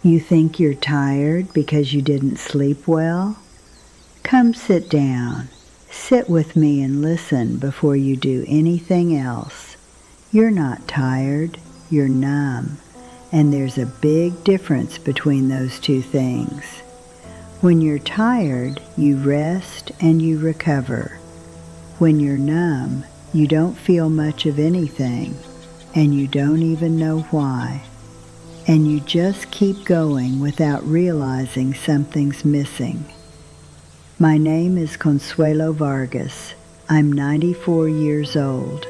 You think you're tired because you didn't sleep well? Come sit down. Sit with me and listen before you do anything else. You're not tired, you're numb, and there's a big difference between those two things. When you're tired, you rest and you recover. When you're numb, you don't feel much of anything, and you don't even know why. And you just keep going without realizing something's missing. My name is Consuelo Vargas. I'm 94 years old.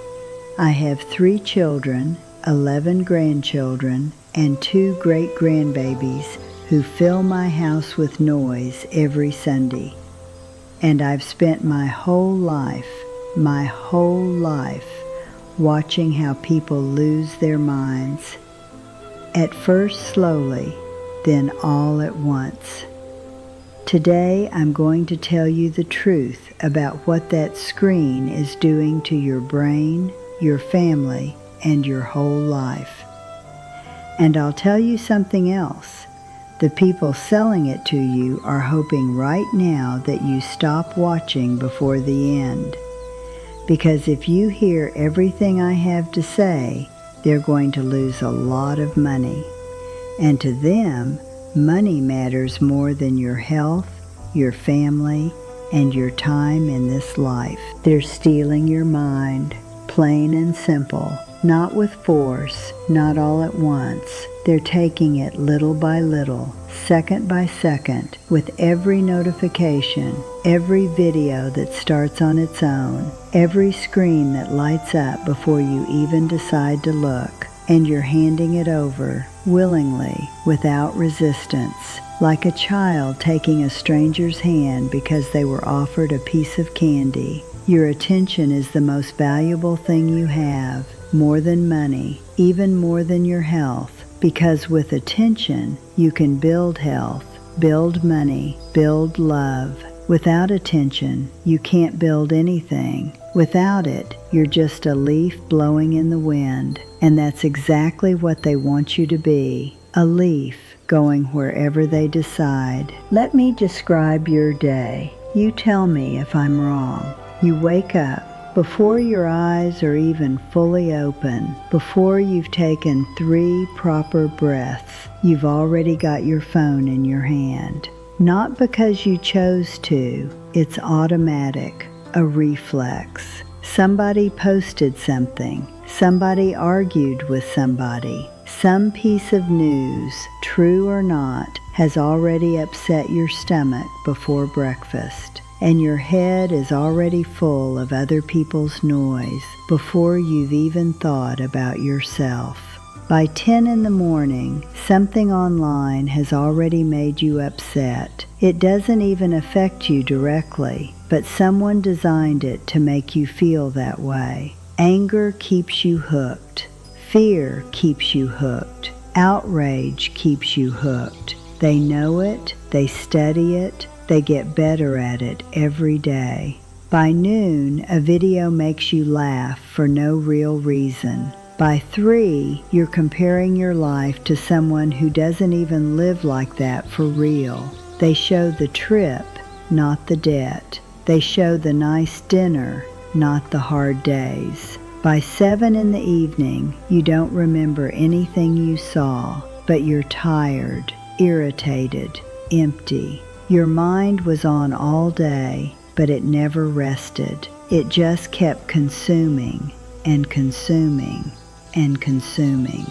I have 3 children, 11 grandchildren, and 2 great-grandbabies who fill my house with noise every Sunday. And I've spent my whole life, watching how people lose their minds. At first slowly, then all at once. Today I'm going to tell you the truth about what that screen is doing to your brain, your family, and your whole life. And I'll tell you something else. The people selling it to you are hoping right now that you stop watching before the end. Because if you hear everything I have to say, they're going to lose a lot of money. And to them, money matters more than your health, your family, and your time in this life. They're stealing your mind, plain and simple, not with force, not all at once. They're taking it little by little, second by second, with every notification, every video that starts on its own, every screen that lights up before you even decide to look, and you're handing it over, willingly, without resistance, like a child taking a stranger's hand because they were offered a piece of candy. Your attention is the most valuable thing you have, more than money, even more than your health. Because with attention, you can build health, build money, build love. Without attention, you can't build anything. Without it, you're just a leaf blowing in the wind. And that's exactly what they want you to be, a leaf going wherever they decide. Let me describe your day. You tell me if I'm wrong. You wake up. Before your eyes are even fully open, before you've taken 3 proper breaths, you've already got your phone in your hand. Not because you chose to, it's automatic, a reflex. Somebody posted something, somebody argued with somebody, some piece of news, true or not, has already upset your stomach before breakfast. And your head is already full of other people's noise before you've even thought about yourself. By 10 in the morning, something online has already made you upset. It doesn't even affect you directly, but someone designed it to make you feel that way. Anger keeps you hooked. Fear keeps you hooked. Outrage keeps you hooked. They know it, they study it, they get better at it every day. By noon, a video makes you laugh for no real reason. By 3, you're comparing your life to someone who doesn't even live like that for real. They show the trip, not the debt. They show the nice dinner, not the hard days. By 7 in the evening, you don't remember anything you saw, but you're tired, irritated, empty. Your mind was on all day, but it never rested. It just kept consuming and consuming and consuming.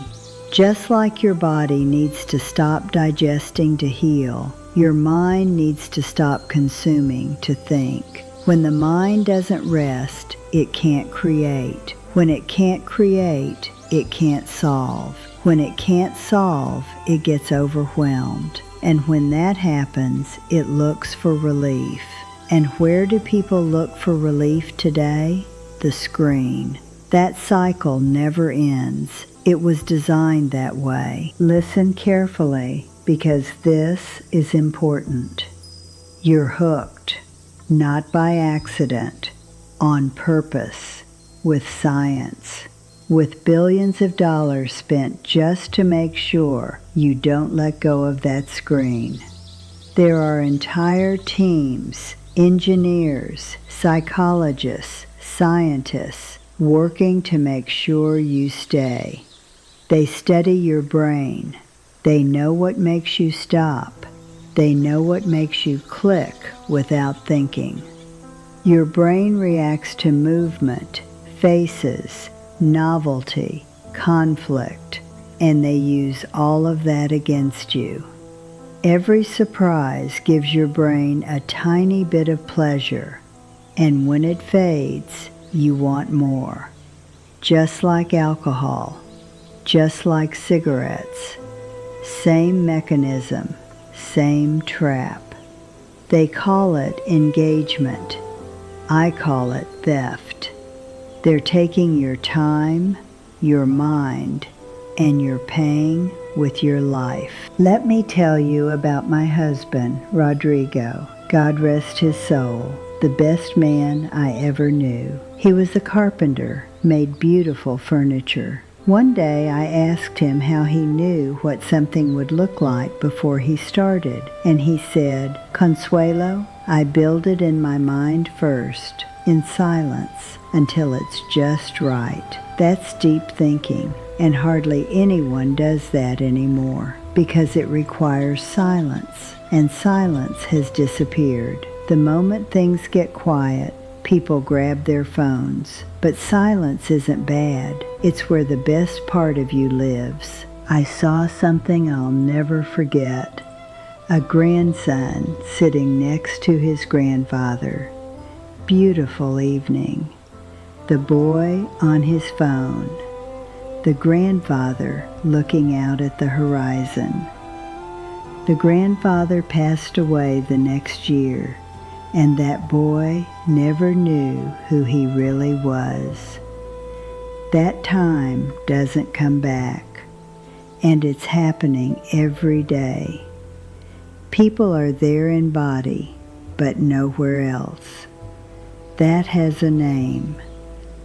Just like your body needs to stop digesting to heal, your mind needs to stop consuming to think. When the mind doesn't rest, it can't create. When it can't create, it can't solve. When it can't solve, it gets overwhelmed. And when that happens, it looks for relief. And where do people look for relief today? The screen. That cycle never ends. It was designed that way. Listen carefully, because this is important. You're hooked, not by accident, on purpose, with science. with billions of dollars spent just to make sure you don't let go of that screen. There are entire teams, engineers, psychologists, scientists, working to make sure you stay. They study your brain. They know what makes you stop. They know what makes you click without thinking. Your brain reacts to movement, faces, novelty, conflict, and they use all of that against you. Every surprise gives your brain a tiny bit of pleasure, and when it fades, you want more. Just like alcohol, just like cigarettes, same mechanism, same trap. They call it engagement. I call it theft. They're taking your time, your mind, and you're paying with your life. Let me tell you about my husband, Rodrigo. God rest his soul, the best man I ever knew. He was a carpenter, made beautiful furniture. One day I asked him how he knew what something would look like before he started, and he said, "Consuelo, I build it in my mind first, in silence, until it's just right." That's deep thinking, and hardly anyone does that anymore, because it requires silence, and silence has disappeared. The moment things get quiet, people grab their phones. But silence isn't bad. It's where the best part of you lives. I saw something I'll never forget. A grandson sitting next to his grandfather. Beautiful evening. The boy on his phone. The grandfather looking out at the horizon. The grandfather passed away the next year, and that boy never knew who he really was. That time doesn't come back, and it's happening every day. People are there in body, but nowhere else. That has a name: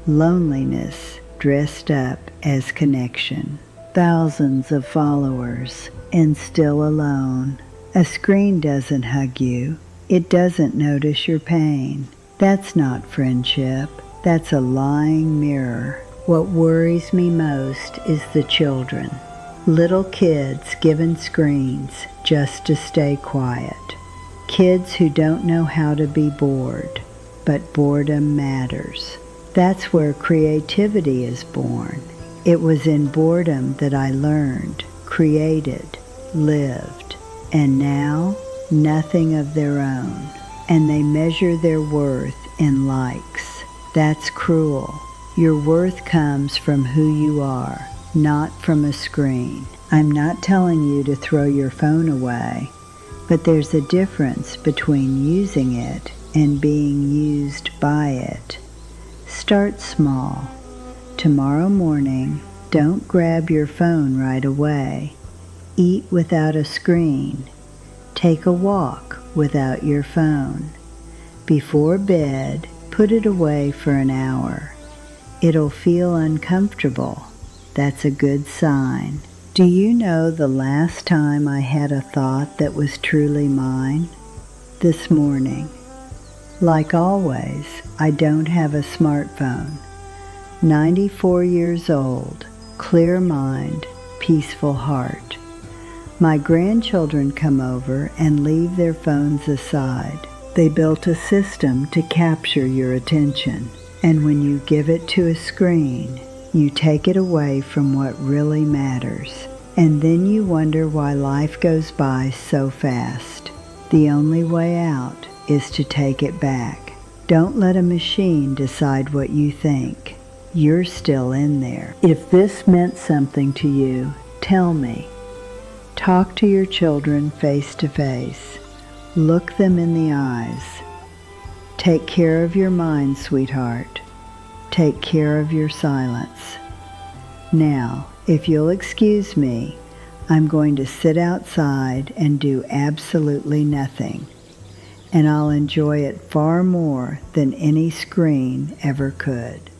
loneliness dressed up as connection. Thousands of followers, and still alone. A screen doesn't hug you. It doesn't notice your pain. That's not friendship. That's a lying mirror. What worries me most is the children. Little kids given screens just to stay quiet. Kids who don't know how to be bored, but boredom matters. That's where creativity is born. It was in boredom that I learned, created, lived, and now nothing of their own, and they measure their worth in likes. That's cruel. Your worth comes from who you are, not from a screen. I'm not telling you to throw your phone away, but there's a difference between using it and being used by it. Start small. Tomorrow morning, don't grab your phone right away. Eat without a screen. Take a walk without your phone. Before bed, put it away for an hour. It'll feel uncomfortable. That's a good sign. Do you know the last time I had a thought that was truly mine? This morning. Like always, I don't have a smartphone. 94 years old, clear mind, peaceful heart. My grandchildren come over and leave their phones aside. They built a system to capture your attention, and when you give it to a screen, you take it away from what really matters, and then you wonder why life goes by so fast. The only way out is to take it back. Don't let a machine decide what you think. You're still in there. If this meant something to you, tell me. Talk to your children face to face. Look them in the eyes. Take care of your mind, sweetheart. Take care of your silence. Now, if you'll excuse me, I'm going to sit outside and do absolutely nothing, and I'll enjoy it far more than any screen ever could.